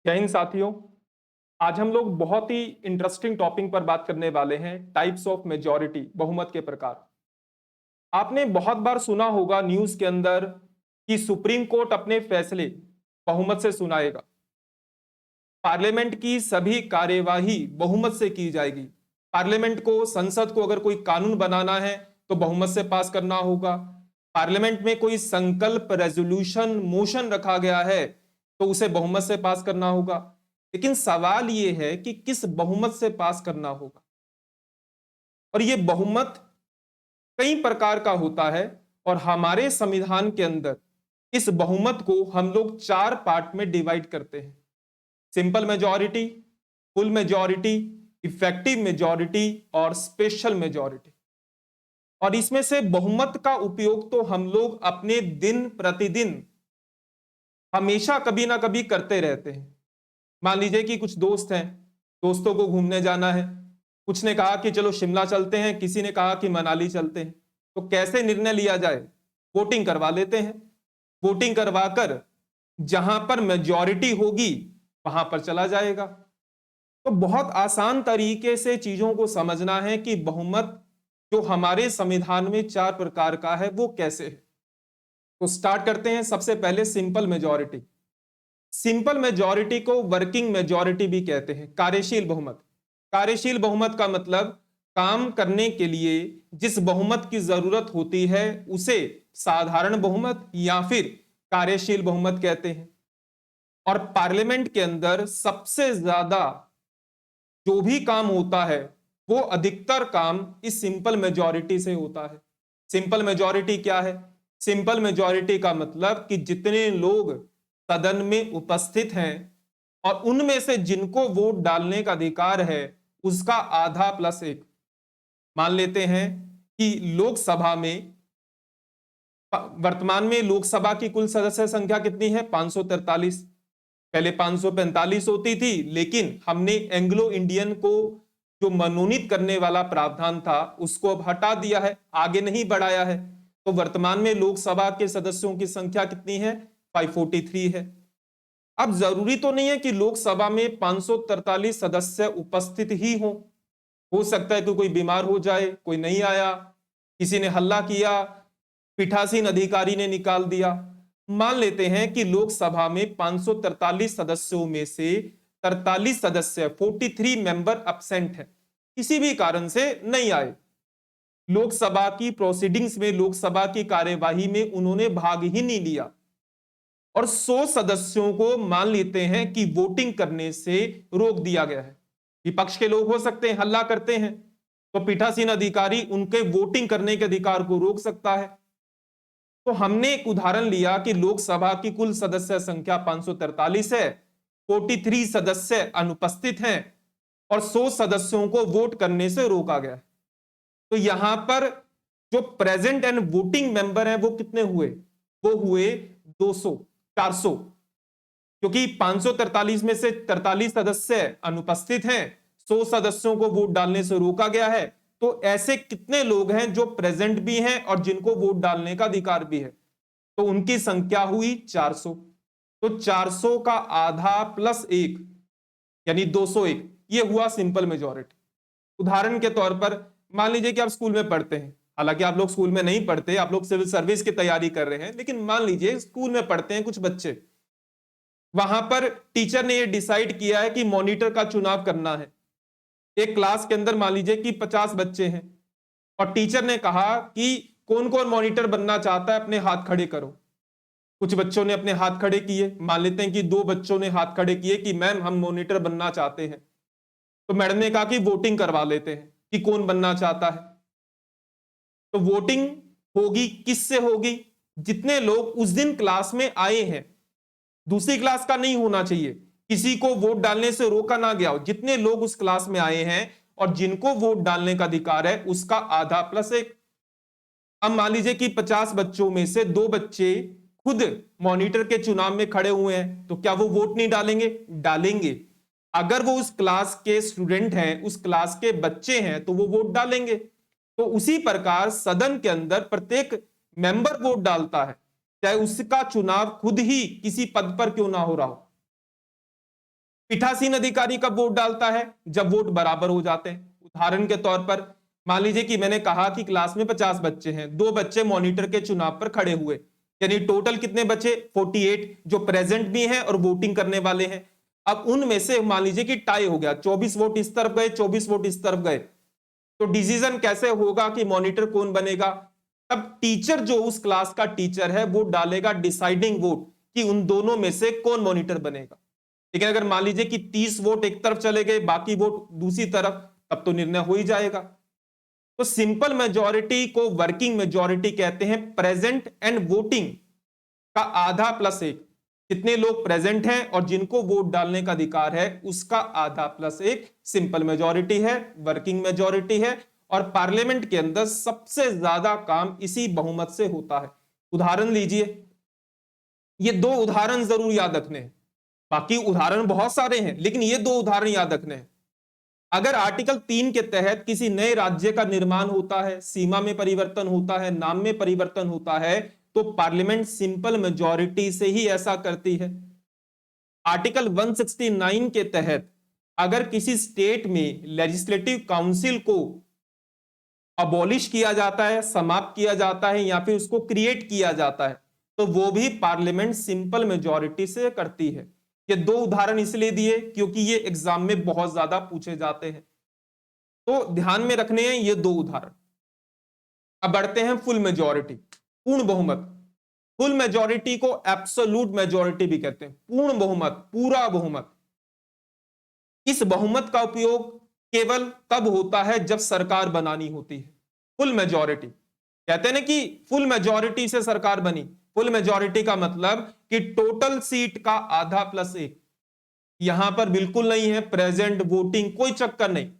जय हिंद साथियों। आज हम लोग बहुत ही इंटरेस्टिंग टॉपिक पर बात करने वाले हैं, टाइप्स ऑफ मेजॉरिटी, बहुमत के प्रकार। आपने बहुत बार सुना होगा न्यूज के अंदर कि सुप्रीम कोर्ट अपने फैसले बहुमत से सुनाएगा। पार्लियामेंट की सभी कार्यवाही बहुमत से की जाएगी। पार्लियामेंट को, संसद को अगर कोई कानून बनाना है तो बहुमत से पास करना होगा। पार्लियामेंट में कोई संकल्प, रेजोल्यूशन, मोशन रखा गया है तो उसे बहुमत से पास करना होगा। लेकिन सवाल यह है कि किस बहुमत से पास करना होगा। और यह बहुमत कई प्रकार का होता है और हमारे संविधान के अंदर इस बहुमत को हम लोग चार पार्ट में डिवाइड करते हैं: simple majority, full majority, effective majority और स्पेशल मेजॉरिटी। और इसमें से बहुमत का उपयोग तो हम लोग अपने दिन प्रतिदिन हमेशा कभी ना कभी करते रहते हैं। मान लीजिए कि कुछ दोस्त हैं, दोस्तों को घूमने जाना है। कुछ ने कहा कि चलो शिमला चलते हैं, किसी ने कहा कि मनाली चलते हैं। तो कैसे निर्णय लिया जाए? वोटिंग करवा लेते हैं। वोटिंग करवाकर जहां पर मेजॉरिटी होगी वहां पर चला जाएगा। तो बहुत आसान तरीके से चीजों को समझना है कि बहुमत जो हमारे संविधान में चार प्रकार का है वो कैसे है। तो स्टार्ट करते हैं। सबसे पहले सिंपल मेजॉरिटी। सिंपल मेजॉरिटी को वर्किंग मेजॉरिटी भी कहते हैं, कार्यशील बहुमत। कार्यशील बहुमत का मतलब काम करने के लिए जिस बहुमत की जरूरत होती है उसे साधारण बहुमत या फिर कार्यशील बहुमत कहते हैं। और पार्लियामेंट के अंदर सबसे ज्यादा जो भी काम होता है वो अधिकतर काम इस सिंपल मेजॉरिटी से होता है। सिंपल मेजॉरिटी क्या है? सिंपल मेजॉरिटी का मतलब कि जितने लोग सदन में उपस्थित हैं और उनमें से जिनको वोट डालने का अधिकार है उसका आधा प्लस एक। मान लेते हैं कि लोकसभा में, वर्तमान में लोकसभा की कुल सदस्य संख्या कितनी है? 543। पहले 545 होती थी, लेकिन हमने एंग्लो इंडियन को जो मनोनीत करने वाला प्रावधान था उसको अब हटा दिया है, आगे नहीं बढ़ाया है। तो वर्तमान में लोकसभा के सदस्यों की संख्या कितनी है? 543 है। अब जरूरी तो नहीं है कि लोकसभा में 543 सदस्य उपस्थित ही हो सकता है कि कोई बीमार हो जाए, कोई नहीं आया, किसी ने हल्ला किया, पीठासीन अधिकारी ने निकाल दिया। मान लेते हैं कि लोकसभा में 543 सदस्यों में से 43 सदस्य, 43 मेंबर एब्सेंट है, किसी भी कारण से नहीं आए। लोकसभा की प्रोसीडिंग्स में, लोकसभा की कार्यवाही में उन्होंने भाग ही नहीं लिया और 100 सदस्यों को मान लेते हैं कि वोटिंग करने से रोक दिया गया है। विपक्ष के लोग हो सकते हैं, हल्ला करते हैं, तो पीठासीन अधिकारी उनके वोटिंग करने के अधिकार को रोक सकता है। तो हमने एक उदाहरण लिया कि लोकसभा की कुल सदस्य संख्या 543 है, 43 सदस्य अनुपस्थित हैं और 100 सदस्यों को वोट करने से रोका गया। तो यहां पर जो प्रेजेंट एंड वोटिंग मेंबर हैं वो कितने हुए? वो हुए 200, 400, क्योंकि 543 में से 43 सदस्य अनुपस्थित हैं, 100 सदस्यों को वोट डालने से रोका गया है। तो ऐसे कितने लोग हैं जो प्रेजेंट भी हैं और जिनको वोट डालने का अधिकार भी है? तो उनकी संख्या हुई 400। तो 400 का आधा प्लस एक यानी 201, ये हुआ सिंपल मेजॉरिटी। उदाहरण के तौर पर मान लीजिए कि आप स्कूल में पढ़ते हैं, हालांकि आप लोग स्कूल में नहीं पढ़ते, आप लोग सिविल सर्विस की तैयारी कर रहे हैं, लेकिन मान लीजिए स्कूल में पढ़ते हैं कुछ बच्चे। वहां पर टीचर ने यह डिसाइड किया है कि मॉनिटर का चुनाव करना है। एक क्लास के अंदर मान लीजिए कि 50 बच्चे हैं और टीचर ने कहा कि कौन कौन मॉनिटर बनना चाहता है, अपने हाथ खड़े करो। कुछ बच्चों ने अपने हाथ खड़े किए, मान लेते हैं कि 2 बच्चों ने हाथ खड़े किए कि मैम हम मॉनिटर बनना चाहते हैं। तो मैडम ने कहा कि वोटिंग करवा लेते हैं कि कौन बनना चाहता है। तो वोटिंग होगी, किससे होगी? जितने लोग उस दिन क्लास में आए हैं, दूसरी क्लास का नहीं होना चाहिए, किसी को वोट डालने से रोका ना गया हो। जितने लोग उस क्लास में आए हैं और जिनको वोट डालने का अधिकार है उसका आधा प्लस एक। अब मान लीजिए कि 50 बच्चों में से 2 बच्चे खुद मॉनिटर के चुनाव में खड़े हुए हैं, तो क्या वो वोट नहीं डालेंगे? डालेंगे। अगर वो उस क्लास के स्टूडेंट हैं, उस क्लास के बच्चे हैं, तो वो वोट डालेंगे। तो उसी प्रकार सदन के अंदर प्रत्येक मेंबर वोट डालता है, चाहे उसका चुनाव खुद ही किसी पद पर क्यों ना हो रहा हो। पीठासीन अधिकारी कब वोट डालता है? जब वोट बराबर हो जाते हैं। उदाहरण के तौर पर मान लीजिए कि मैंने कहा कि क्लास में 50 बच्चे हैं, 2 बच्चे मॉनिटर के चुनाव पर खड़े हुए, यानी टोटल कितने बचे? 48, जो प्रेजेंट भी हैं और वोटिंग करने वाले हैं। अब उनमें से मान लीजिए कि टाई हो गया, 24 वोट इस तरफ गए, 24 वोट इस तरफ गए, तो डिसीजन कैसे होगा कि मॉनिटर कौन बनेगा? तब टीचर, जो उस क्लास का टीचर है, वो डालेगा डिसाइडिंग वोट कि उन दोनों में से कौन मॉनिटर बनेगा। लेकिन अगर मान लीजिए कि 30 वोट एक तरफ चले गए, बाकी वोट दूसरी तरफ, तब तो निर्णय हो ही जाएगा। तो सिंपल मेजॉरिटी को वर्किंग मेजॉरिटी कहते हैं। प्रेजेंट एंड वोटिंग का आधा प्लस एक, कितने लोग प्रेजेंट हैं और जिनको वोट डालने का अधिकार है, उसका आधा प्लस एक सिंपल मेजॉरिटी है, वर्किंग मेजॉरिटी है। और पार्लियामेंट के अंदर सबसे ज्यादा काम इसी बहुमत से होता है। उदाहरण लीजिए, ये 2 उदाहरण जरूर याद रखने हैं, बाकी उदाहरण बहुत सारे हैं, लेकिन ये 2 उदाहरण याद रखने हैं। अगर आर्टिकल 3 के तहत किसी नए राज्य का निर्माण होता है, सीमा में परिवर्तन होता है, नाम में परिवर्तन होता है, तो पार्लियामेंट सिंपल मेजॉरिटी से ही ऐसा करती है। आर्टिकल 169 के तहत अगर किसी स्टेट में लेजिस्लेटिव काउंसिल को अबॉलिश किया जाता है, समाप्त किया जाता है, या फिर उसको क्रिएट किया जाता है, तो वो भी पार्लियामेंट सिंपल मेजॉरिटी से करती है। ये 2 उदाहरण इसलिए दिए क्योंकि ये एग्जाम में बहुत ज्यादा पूछे जाते हैं, तो ध्यान में रखने हैं ये 2 उदाहरण। अब बढ़ते हैं फुल मेजॉरिटी, पूर्ण बहुमत। फुल मेजॉरिटी को एब्सोल्यूट मेजॉरिटी भी कहते हैं, पूर्ण बहुमत, पूरा बहुमत। इस बहुमत का उपयोग केवल तब होता है जब सरकार बनानी होती है। फुल मेजॉरिटी कहते हैं ना कि फुल मेजॉरिटी से सरकार बनी। फुल मेजॉरिटी का मतलब कि टोटल सीट का आधा प्लस एक। यहां पर बिल्कुल नहीं है प्रेजेंट वोटिंग, कोई चक्कर नहीं।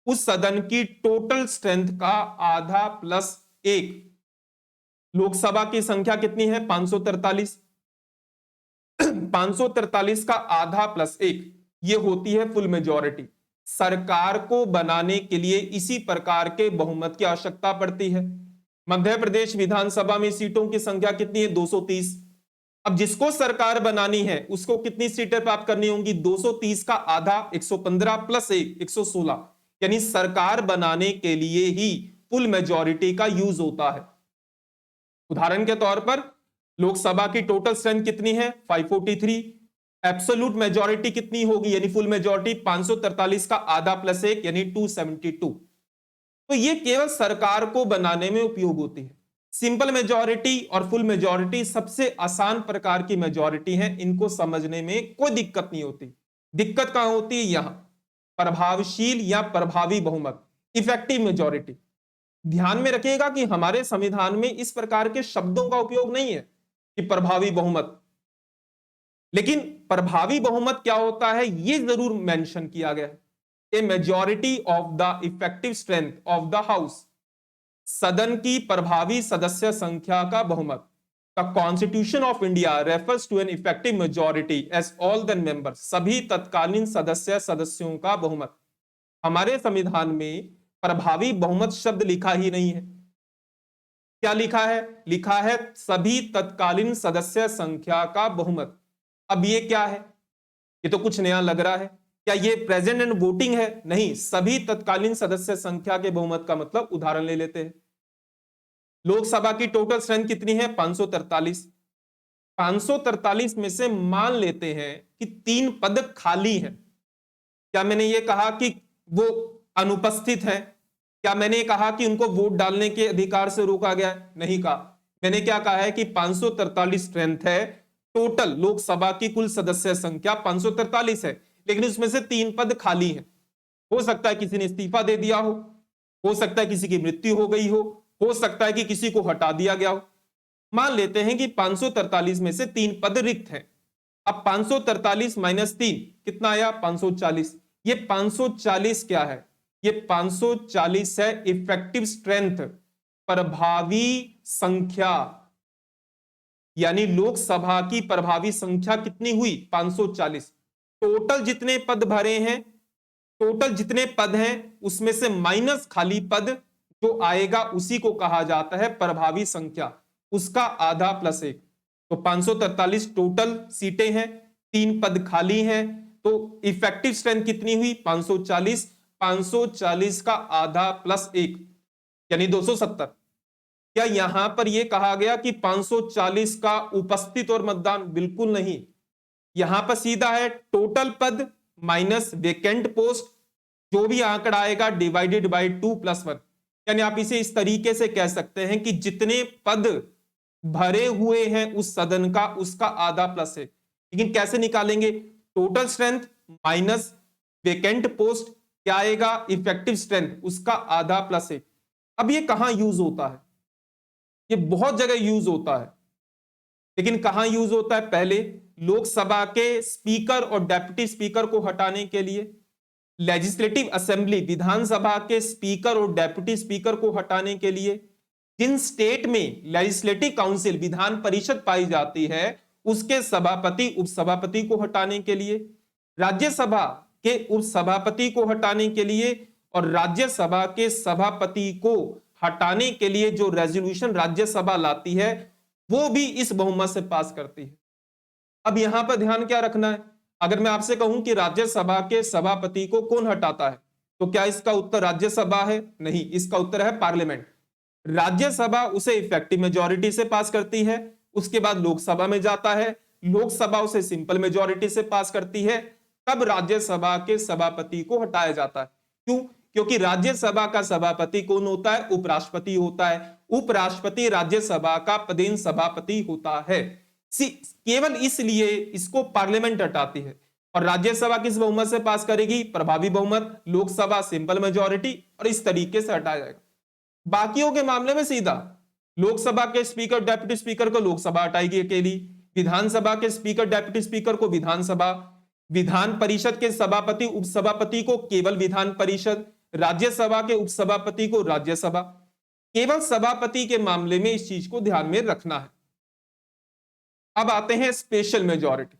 उस सदन की टोटल स्ट्रेंथ का आधा प्लस एक। लोकसभा की संख्या कितनी है? 543। 543 का आधा प्लस एक, ये होती है फुल मेजॉरिटी। सरकार को बनाने के लिए इसी प्रकार के बहुमत की आवश्यकता पड़ती है। मध्य प्रदेश विधानसभा में सीटों की संख्या कितनी है? 230। अब जिसको सरकार बनानी है उसको कितनी सीटें प्राप्त करनी होंगी? 230 का आधा 115 प्लस एक 116, यानी सरकार बनाने के लिए ही फुल मेजॉरिटी का यूज होता है। उदाहरण के तौर पर लोकसभा की टोटल स्ट्रेंथ कितनी है? 543। एब्सोल्यूट मेजॉरिटी कितनी होगी यानी फुल मेजॉरिटी? 543 का आधा प्लस एक यानी 272। तो ये केवल सरकार को बनाने में उपयोग होती है। सिंपल मेजॉरिटी और फुल मेजॉरिटी सबसे आसान प्रकार की मेजॉरिटी है, इनको समझने में कोई दिक्कत नहीं होती। दिक्कत कहां होती है? यहां प्रभावशील या प्रभावी बहुमत, इफेक्टिव मेजॉरिटी। ध्यान में रखिएगा कि हमारे संविधान में इस प्रकार के शब्दों का उपयोग नहीं है कि प्रभावी बहुमत, लेकिन प्रभावी बहुमत क्या होता है यह जरूर मेंशन किया गया है। A majority of the effective strength of the house, सदन की प्रभावी सदस्य संख्या का बहुमत। The constitution of India refers to an effective majority as all the members, सभी तत्कालीन सदस्यों का बहुमत। हमारे संविधान में प्रभावी बहुमत शब्द लिखा ही नहीं है। क्या लिखा है? लिखा है सभी तत्कालीन सदस्य संख्या का बहुमत। अब ये क्या है? ये तो कुछ नया लग रहा है। क्या ये प्रेजेंट एंड वोटिंग है? नहीं, सभी तत्कालीन सदस्य संख्या के बहुमत का मतलब उदाहरण ले लेते हैं। लोकसभा की टोटल स्ट्रेंथ कितनी है? 543। 543 में से मान लेते हैं कि 3 पद खाली हैं। क्या मैंने ये कहा कि वो अनुपस्थित है? क्या मैंने कहा कि उनको वोट डालने के अधिकार से रोका गया? नहीं कहा। मैंने क्या कहा है कि 543 स्ट्रेंथ है, टोटल लोकसभा की कुल सदस्य संख्या 543 है, लेकिन उसमें से 3 पद खाली हैं। हो सकता है किसी ने इस्तीफा दे दिया हो सकता है किसी की मृत्यु हो गई हो सकता है कि किसी को हटा दिया गया हो। मान लेते हैं कि 543 में से 3 पद रिक्त हैं। अब 543 माइनस 3 कितना आया? 540। ये 540 क्या है? ये 540 है इफेक्टिव स्ट्रेंथ, प्रभावी संख्या। यानी लोकसभा की प्रभावी संख्या कितनी हुई? 540। टोटल जितने पद भरे हैं, टोटल जितने पद हैं उसमें से माइनस खाली पद जो आएगा उसी को कहा जाता है प्रभावी संख्या, उसका आधा प्लस एक। तो 543 टोटल सीटें हैं, 3 पद खाली हैं, तो इफेक्टिव स्ट्रेंथ कितनी हुई 540, 540 का आधा प्लस 1 यानी 270। क्या यहां पर यह कहा गया कि 540 का उपस्थित और मतदान? बिल्कुल नहीं। यहां पर सीधा है टोटल पद माइनस वेकेंट पोस्ट, जो भी आंकड़ा आएगा डिवाइडेड बाय 2 + 1। यानी आप इसे इस तरीके से कह सकते हैं कि जितने पद भरे हुए हैं उस सदन का, उसका आधा प्लस है। लेकिन कैसे निकालेंगे? Total strength minus vacant post, क्या आएगा? इफेक्टिव स्ट्रेंथ, उसका आधा प्लस 1। अब ये कहां यूज होता है? ये बहुत जगह यूज होता है, लेकिन कहां यूज होता है? पहले लोकसभा के स्पीकर और डेप्यूटी स्पीकर को हटाने के लिए, लेजिस्लेटिव असेंबली विधानसभा के स्पीकर और डेप्यूटी स्पीकर को हटाने के लिए, जिन स्टेट में लेजिस्लेटिव काउंसिल विधान परिषद पाई जाती है उसके सभापति उपसभापति को हटाने के लिए, राज्यसभा के उपसभापति को हटाने के लिए, और राज्यसभा के सभापति को हटाने के लिए जो रेजोल्यूशन राज्यसभा लाती है वो भी इस बहुमत से पास करती है। अब यहां पर ध्यान क्या रखना है? अगर मैं आपसे कहूं कि राज्यसभा के सभापति को कौन हटाता है, तो क्या इसका उत्तर राज्यसभा है? नहीं, इसका उत्तर है पार्लियामेंट। राज्यसभा उसे इफेक्टिव मेजॉरिटी से पास करती है, उसके बाद लोकसभा में जाता है, लोकसभा उसे सिंपल मेजॉरिटी से पास करती है, तब राज्यसभा के सभापति को हटाया जाता है। क्यों? क्योंकि राज्यसभा का सभापति कौन होता है? उपराष्ट्रपति होता है। उपराष्ट्रपति राज्यसभा का पदेन सभापति होता है। केवल इसलिए इसको पार्लियामेंट हटाती है। और राज्यसभा किस बहुमत से पास करेगी? प्रभावी बहुमत, लोकसभा सिंपल मेजॉरिटी, और इस तरीके से हटाया जाएगा। बाकियों के मामले में सीधा लोकसभा के स्पीकर डेप्यूटी स्पीकर को लोकसभा हटाएगी अकेली, विधानसभा के स्पीकर डेप्यूटी स्पीकर को विधानसभा, विधान परिषद के सभापति उपसभापति को केवल विधान परिषद, राज्यसभा के उपसभापति को राज्यसभा। केवल सभापति के मामले में इस चीज को ध्यान में रखना है। अब आते हैं स्पेशल मेजॉरिटी।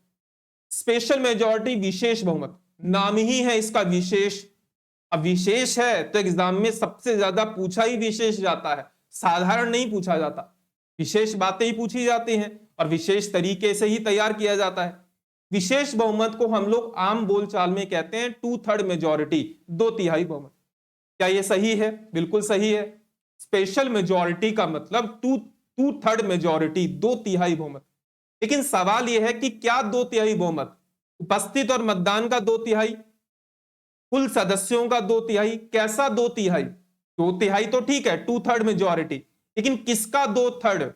स्पेशल मेजॉरिटी विशेष बहुमत, नाम ही है इसका विशेष। अब विशेष है तो एग्जाम में सबसे ज्यादा पूछा ही विशेष जाता है, साधारण नहीं पूछा जाता। विशेष बातें ही पूछी जाती हैं और विशेष तरीके से ही तैयार किया जाता है। विशेष बहुमत को हम लोग आम बोलचाल में कहते हैं 2/3 मेजॉरिटी, 2/3 बहुमत। क्या यह सही है? बिल्कुल सही है। स्पेशल मेजॉरिटी का मतलब 2/3 मेजॉरिटी, 2/3 बहुमत। लेकिन सवाल यह है कि क्या 2/3 बहुमत? उपस्थित और मतदान का 2/3, कुल सदस्यों का 2/3? कैसा 2/3? 2/3 तो ठीक है, 2/3 मेजॉरिटी, लेकिन किसका 2/3?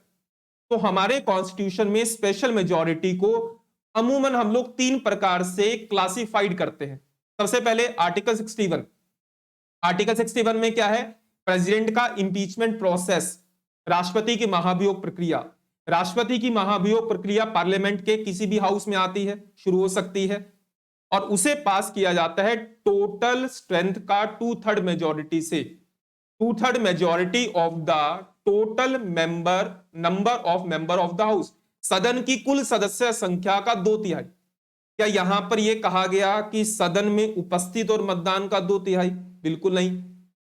तो हमारे कॉन्स्टिट्यूशन में स्पेशल मेजॉरिटी को अमूमन हम लोग 3 प्रकार से क्लासिफाइड करते हैं। सबसे पहले आर्टिकल 61। आर्टिकल 61 में क्या है? प्रेसिडेंट का इंपीचमेंट प्रोसेस, राष्ट्रपति की महाभियोग प्रक्रिया। राष्ट्रपति की महाभियोग प्रक्रिया पार्लियामेंट के किसी भी हाउस में आती है, शुरू हो सकती है, और उसे पास किया जाता है टोटल स्ट्रेंथ का 2/3 मेजॉरिटी से। 2/3 majority of the total number of the house, सदन की कुल सदस्य संख्या का 2/3। क्या यहां पर यह कहा गया कि सदन में उपस्थित और मतदान का 2/3? बिल्कुल नहीं।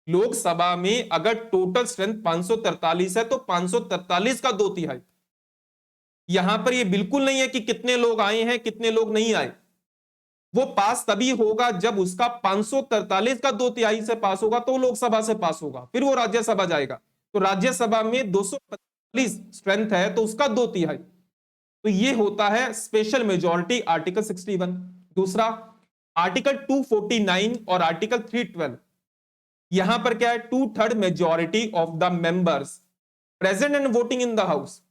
लोकसभा में अगर टोटल स्ट्रेंथ 543 है तो 543 का 2/3। यहां पर यह बिल्कुल नहीं है कि कितने लोग आए हैं कितने लोग नहीं आए। वो पास तभी होगा जब उसका 543 का 2/3 से पास होगा तो लोकसभा से पास होगा, फिर वो राज्यसभा जाएगा। तो राज्यसभा में 245 स्ट्रेंथ है तो उसका 2/3। तो ये होता है स्पेशल मेजॉरिटी, आर्टिकल 61। दूसरा आर्टिकल 249 और आर्टिकल 312। यहां पर क्या है? 2/3 of the members present and voting in the house.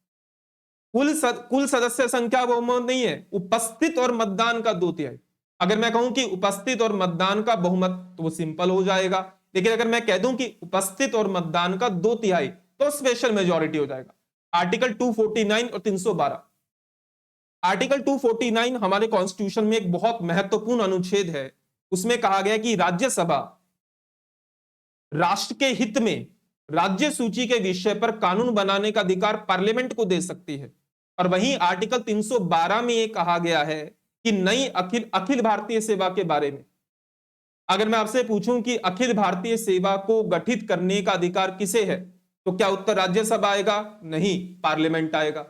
कुल सदस्य संख्या बहुमत नहीं है, उपस्थित और मतदान का 2/3। अगर मैं कहूं कि उपस्थित और मतदान का बहुमत तो वो सिंपल हो जाएगा, लेकिन अगर मैं कह दूं कि उपस्थित और मतदान का 2/3 तो स्पेशल मेजॉरिटी हो जाएगा। आर्टिकल 249 और 312। आर्टिकल 249 हमारे कॉन्स्टिट्यूशन में एक बहुत महत्वपूर्ण अनुच्छेद है। उसमें कहा गया कि राज्यसभा राष्ट्र के हित में राज्य सूची के विषय पर कानून बनाने का अधिकार पार्लियामेंट को दे सकती है। और वहीं आर्टिकल 312 में यह कहा गया है कि नई अखिल भारतीय सेवा के बारे में। अगर मैं आपसे पूछूं कि अखिल भारतीय सेवा को गठित करने का अधिकार किसे है, तो क्या उत्तर राज्यसभा आएगा? नहीं, पार्लियामेंट आएगा।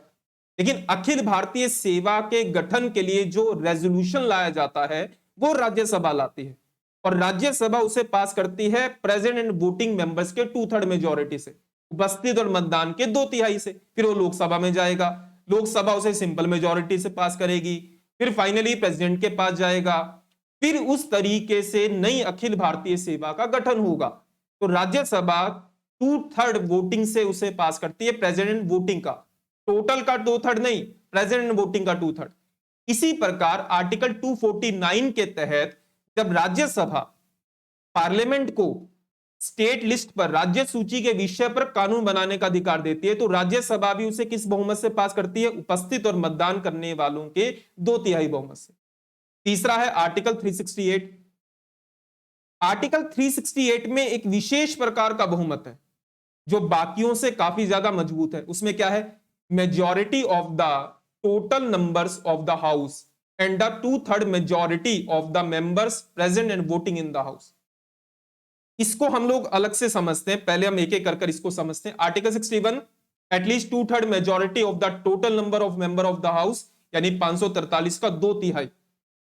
लेकिन अखिल भारतीय सेवा के गठन के लिए जो रेजोल्यूशन लाया जाता है वो राज्यसभा लाती है और राज्यसभा उसे पास करती है प्रेजेंट एंड वोटिंग मेंबर्स के 2/3 मेजोरिटी से, उपस्थित और मतदान के 2/3 से। फिर वो लोकसभा में जाएगा, लोकसभा उसे सिंपल मेजोरिटी से पास करेगी, फिर फाइनली प्रेसिडेंट के पास जाएगा। फिर उस तरीके से नई अखिल भारतीय सेवा का गठन होगा। तो राज्यसभा 2/3 वोटिंग से उसे पास करती है, प्रेसिडेंट वोटिंग का, टोटल का 2/3 नहीं, प्रेसिडेंट वोटिंग का 2/3। इसी प्रकार आर्टिकल 249 के तहत जब राज्यसभा पार्लियामेंट को स्टेट लिस्ट पर, राज्य सूची के विषय पर कानून बनाने का अधिकार देती है, तो राज्यसभा भी उसे किस बहुमत से पास करती है? उपस्थित और मतदान करने वालों के 2/3 बहुमत से। तीसरा है आर्टिकल 368। आर्टिकल 368 में एक विशेष प्रकार का बहुमत है जो बाकियों से काफी ज्यादा मजबूत है। उसमें क्या है? Majority of the total numbers of the house and the 2/3 majority of the members present and voting in the house. इसको हम लोग अलग से समझते हैं, पहले हम एक एक कर इसको समझते हैं। Article 61, at least 2/3 majority of the total number of member of the house, यानी 543 का 2/3।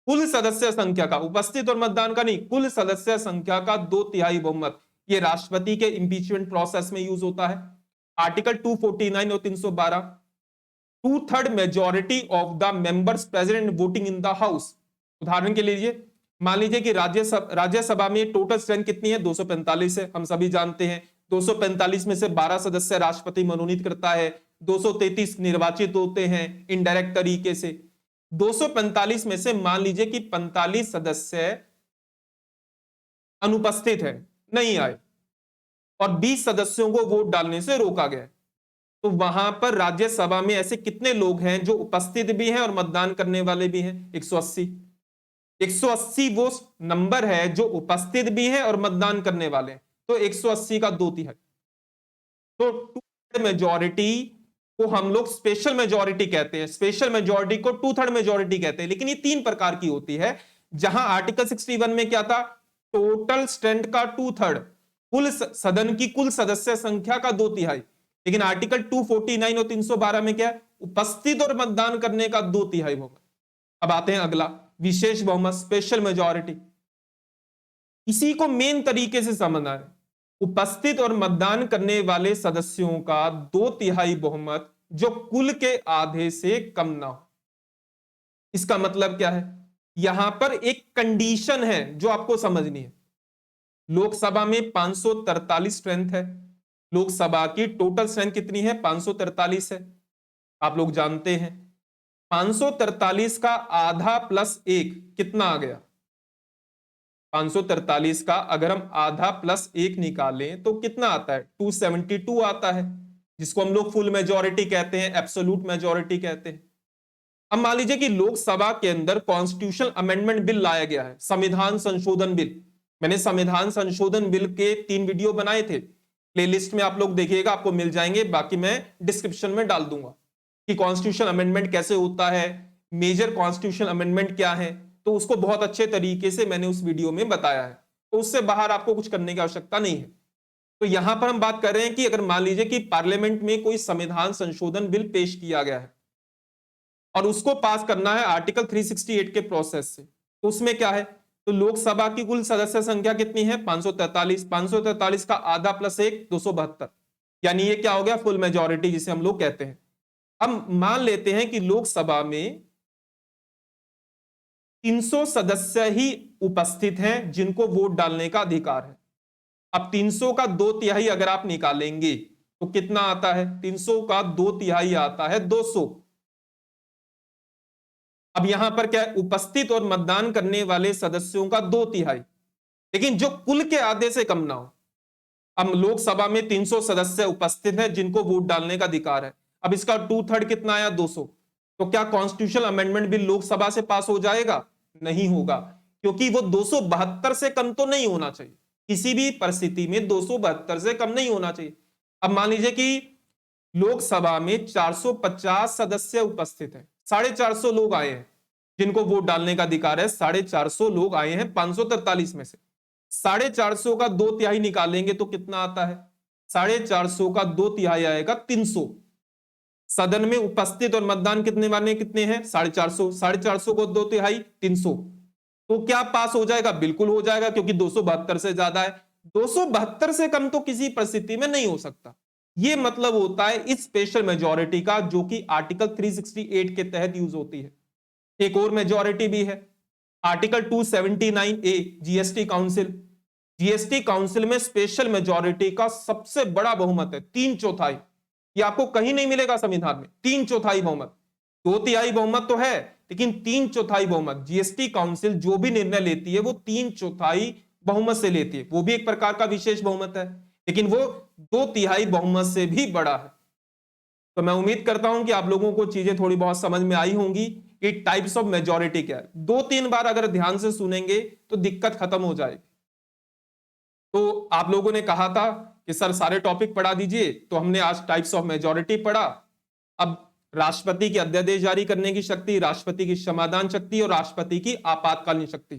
कुल सदस्य संख्या का, उपस्थित और मतदान का नहीं, कुल सदस्य संख्या का 2/3 बहुमत, ये राष्ट्रपति के इंपीचमेंट प्रोसेस में यूज होता है। आर्टिकल 249 और 312, 2/3 majority of the members present voting in the house. उदाहरण के लिए मान लीजिए कि राज्यसभा में टोटल स्ट्रेंथ कितनी है? 245 है, हम सभी जानते हैं। 245 में से 12 सदस्य राष्ट्रपति मनोनीत करता है, 233 निर्वाचित होते हैं इनडायरेक्ट तरीके से। 245 में से मान लीजिए कि 45 सदस्य अनुपस्थित है, नहीं आए, और 20 सदस्यों को वोट डालने से रोका गया। तो वहां पर राज्यसभा में ऐसे कितने लोग हैं जो उपस्थित भी हैं और मतदान करने वाले भी हैं? 180। 180 वो नंबर है जो उपस्थित भी है और मतदान करने वाले हैं, तो 180 का 2/3। तो 2/3 मेजॉरिटी को हम लोग स्पेशल मेजॉरिटी कहते हैं, स्पेशल मेजॉरिटी को 2/3 मेजॉरिटी कहते हैं। लेकिन ये 3 प्रकार की होती है। जहां आर्टिकल 61 में क्या था? टोटल स्ट्रेंथ का 2/3, कुल सदन की कुल सदस्य संख्या का 2/3। लेकिन आर्टिकल 249 और 312 में क्या है? उपस्थित और मतदान करने का 2/3 बहुमत। अब आते हैं अगला, विशेष बहुमत, स्पेशल मेजॉरिटी। इसी को मेन तरीके से समझना है। उपस्थित और मतदान करने वाले सदस्यों का 2/3 बहुमत जो कुल के आधे से कम ना हो। इसका मतलब क्या है? यहां पर एक कंडीशन है जो आपको समझनी है। लोकसभा में 543 स्ट्रेंथ है, लोकसभा की टोटल स्ट्रेंथ कितनी है? 543 है। आप लोग जानते हैं 543 का आधा प्लस 1 कितना आ गया? 543 का अगर हम आधा प्लस 1 निकालें तो कितना आता है? 272 आता है, जिसको हम लोग फुल मेजॉरिटी कहते हैं, एब्सोल्यूट मेजॉरिटी कहते हैं। अब मान लीजिए कि लोकसभा के अंदर कॉन्स्टिट्यूशनल अमेंडमेंट बिल लाया गया है, संविधान संशोधन बिल। मैंने संविधान संशोधन बिल के 3 वीडियो बनाए थे, प्लेलिस्ट में आप लोग देखिएगा, आपको मिल जाएंगे, बाकी मैं डिस्क्रिप्शन में डाल दूंगा कि कॉन्स्टिट्यूशनल अमेंडमेंट कैसे होता है, मेजर कॉन्स्टिट्यूशनल अमेंडमेंट क्या है। तो उसको बहुत अच्छे तरीके से मैंने उस वीडियो में बताया है, तो उससे बाहर आपको कुछ करने की आवश्यकता नहीं है। तो यहां पर हम बात कर रहे हैं कि अगर मान लीजिए कि पार्लियामेंट में कोई संविधान संशोधन बिल पेश किया गया है और उसको पास करना है आर्टिकल 368 के प्रोसेस से, तो उसमें क्या है? तो लोकसभा की कुल सदस्य संख्या कितनी है? 543। 543 का आधा प्लस 1 272, यानी ये क्या हो गया? फुल मेजॉरिटी जिसे हम लोग कहते हैं। अब मान लेते हैं कि लोकसभा में 300 सदस्य ही उपस्थित हैं जिनको वोट डालने का अधिकार है। अब 300 का 2/3 अगर आप निकालेंगे तो कितना आता है? 300 का 2/3 आता है 200। अब यहां पर क्या है? उपस्थित और मतदान करने वाले सदस्यों का 2/3, लेकिन जो कुल के आधे से कम ना हो। अब लोकसभा में 300 सदस्य उपस्थित हैं जिनको वोट डालने का अधिकार है। अब इसका 2/3 कितना आया? 200। तो क्या कॉन्स्टिट्यूशनल अमेंडमेंट बिल लोकसभा से पास हो जाएगा? नहीं होगा, क्योंकि वो 272 से कम तो नहीं होना चाहिए, किसी भी परिस्थिति में 272 से कम नहीं होना चाहिए। अब मान लीजिए कि लोकसभा में 450 सदस्य उपस्थित हैं, 450 लोग आए हैं जिनको वोट डालने का अधिकार है। 450 लोग आए हैं 543 में से, 450 का 2/3 निकालेंगे तो कितना आता है? 450 का 2/3 आएगा 300। सदन में उपस्थित और मतदान कितने वाले कितने हैं? 450। 450 को 2/3 300, तो क्या पास हो जाएगा? बिल्कुल हो जाएगा, क्योंकि 272 से ज्यादा है। 272 से कम तो किसी परिस्थिति में नहीं हो सकता। ये मतलब होता है इस स्पेशल मेजॉरिटी का, जो कि आर्टिकल 368 के तहत यूज होती है। एक और मेजॉरिटी भी है, article 279A, GST council. GST council में स्पेशल मेजॉरिटी का सबसे बड़ा बहुमत है, 3/4। ये आपको कहीं नहीं मिलेगा संविधान में, 3/4 बहुमत। 2/3 बहुमत तो है, लेकिन 3/4 बहुमत। जीएसटी काउंसिल जो भी निर्णय लेती है वो 3/4 बहुमत से लेती है। वो भी एक प्रकार का विशेष बहुमत है, लेकिन वो 2/3 बहुमत से भी बड़ा है। तो मैं उम्मीद करता हूं कि आप लोगों को चीजें थोड़ी बहुत समझ में आई होंगी कि टाइप्स ऑफ मेजॉरिटी क्या है। 2-3 बार अगर ध्यान से सुनेंगे तो दिक्कत खत्म हो जाएगी। तो आप लोगों ने कहा था कि सर सारे टॉपिक पढ़ा दीजिए, तो हमने आज टाइप्स ऑफ मेजॉरिटी पढ़ा। अब राष्ट्रपति की अध्यादेश जारी करने की शक्ति, राष्ट्रपति की क्षमादान शक्ति और राष्ट्रपति की आपातकालीन शक्ति।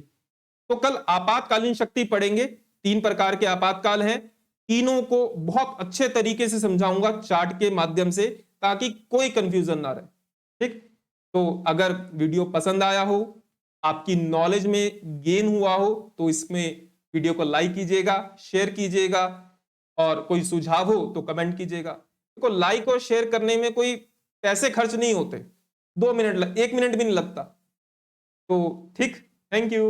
तो कल आपातकालीन शक्ति पढ़ेंगे। 3 प्रकार के आपातकाल हैं, तीनों को बहुत अच्छे तरीके से समझाऊंगा चार्ट के माध्यम से, ताकि कोई कंफ्यूजन ना रहे। ठीक, तो अगर वीडियो पसंद आया हो, आपकी नॉलेज में गेन हुआ हो, तो इसमें वीडियो को लाइक कीजिएगा, शेयर कीजिएगा, और कोई सुझाव हो तो कमेंट कीजिएगा। देखो, लाइक और शेयर करने में कोई पैसे खर्च नहीं होते, 2 मिनट 1 मिनट भी नहीं लगता। तो ठीक, थैंक यू।